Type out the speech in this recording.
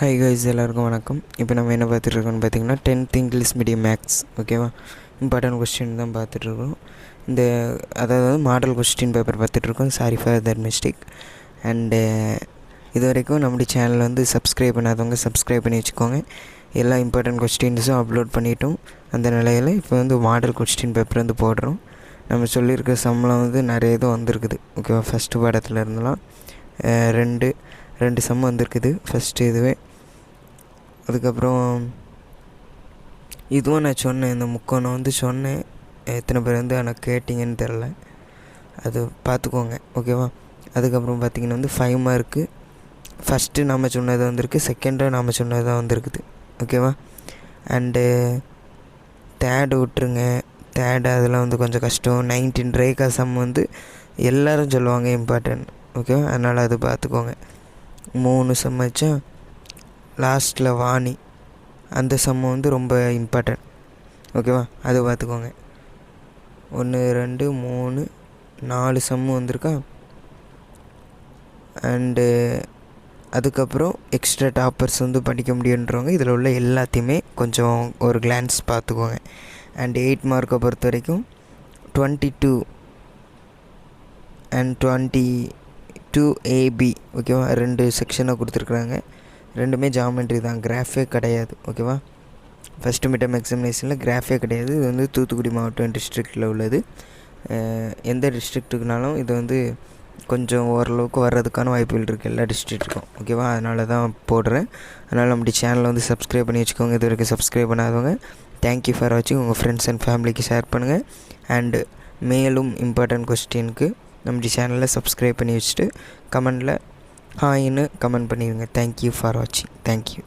Hi guys, எல்லாருக்கும் வணக்கம். இப்போ நம்ம என்ன பார்த்துட்ருக்கோம்னு பார்த்தீங்கன்னா 10th இங்கிலீஷ் மீடியம் மேக்ஸ். ஓகேவா, இம்பார்ட்டன்ட் கொஸ்டின் தான் பார்த்துட்ருக்கோம். அதாவது மாடல் கொஸ்டின் பேப்பர் பார்த்துட்ருக்கோம். Sorry for that mistake. And இது வரைக்கும் நம்முடைய சேனல் வந்து சப்ஸ்கிரைப் பண்ணாதவங்க சப்ஸ்கிரைப் பண்ணி வச்சுக்கோங்க. எல்லா இம்பார்ட்டன்ட் கொஸ்டின்ஸும் அப்லோட் பண்ணிட்டோம். அந்த நிலையில் இப்போ வந்து மாடல் கொஸ்டின் பேப்பர் வந்து போடுறோம். நம்ம சொல்லியிருக்க சம்லாம் வந்து நிறைய இது வந்திருக்குது. ஓகேவா, ஃபஸ்ட்டு பாடத்தில் இருந்தெல்லாம் ரெண்டு சம் வந்திருக்குது. ஃபஸ்ட்டு இதுவே, அதுக்கப்புறம் இதுவும் நான் சொன்னேன். இந்த முக்கோணம் வந்து சொன்னேன். எத்தனை பேர் வந்து எனக்கு கேட்டிங்கன்னு தெரில, அது பார்த்துக்கோங்க. ஓகேவா, அதுக்கப்புறம் பார்த்திங்கன்னா வந்து 5 மார்க்கு. ஃபஸ்ட்டு நாம் சொன்னது வந்திருக்கு, செகண்டாக நாம் சொன்னது தான் வந்திருக்குது. ஓகேவா, அண்டு தேர்டு விட்டுருங்க. தேர்டு அதெல்லாம் வந்து கொஞ்சம் கஷ்டம். 19 ரேகா சம் வந்து எல்லோரும் சொல்லுவாங்க இம்பார்ட்டன்ட். ஓகேவா, அதனால் அது பார்த்துக்கோங்க. 3 சம் வச்சா லாஸ்ட்டில் வாணி, அந்த சம்மு வந்து ரொம்ப இம்பார்ட்டன்ட். ஓகேவா, அது பார்த்துக்கோங்க. 1 2 3 4 சம்மு வந்திருக்கா. அண்டு அதுக்கப்புறம் எக்ஸ்ட்ரா டாப்பர்ஸ் வந்து படிக்க முடியுன்றவங்க இதில் உள்ள எல்லாத்தையுமே கொஞ்சம் ஒரு கிளான்ஸ் பார்த்துக்கோங்க. அண்ட் 8 மார்க்கை பொறுத்த வரைக்கும் 22 அண்ட் 22 AB. ஓகேவா, 2 செக்ஷனாக கொடுத்துருக்குறாங்க. ரெண்டுமே ஜாமெண்ட்ரி தான், கிராஃபே கிடையாது. ஓகேவா, ஃபஸ்ட்டு மிட்டம் எக்ஸாமினேஷனில் கிராஃபே கிடையாது. இது வந்து தூத்துக்குடி மாவட்டம் டிஸ்ட்ரிக்டில் உள்ளது. எந்த டிஸ்ட்ரிக்ட்டுக்குனாலும் இது வந்து கொஞ்சம் ஓரளவுக்கு வர்றதுக்கான வாய்ப்புகள் இருக்குது எல்லா டிஸ்ட்ரிக்ட்டுக்கும். ஓகேவா, அதனால தான் போடுறேன். அதனால் நம்முடைய சேனலை வந்து சப்ஸ்கிரைப் பண்ணி வச்சுக்கோங்க. இது வரைக்கும் சப்ஸ்கிரைப் பண்ணாதவங்க. தேங்க்யூ ஃபார் வாட்சிங். உங்கள் ஃப்ரெண்ட்ஸ் அண்ட் ஃபேமிலிக்கு ஷேர் பண்ணுங்கள். அண்டு மேலும் இம்பார்ட்டன்ட் கொஸ்டினுக்கு நம்முடைய சேனலில் சப்ஸ்கிரைப் பண்ணி வச்சுட்டு கமெண்டில் ஹாய்னு கமெண்ட் பண்ணிடுங்க. தேங்க்யூ ஃபார் வாட்சிங். தேங்க்யூ.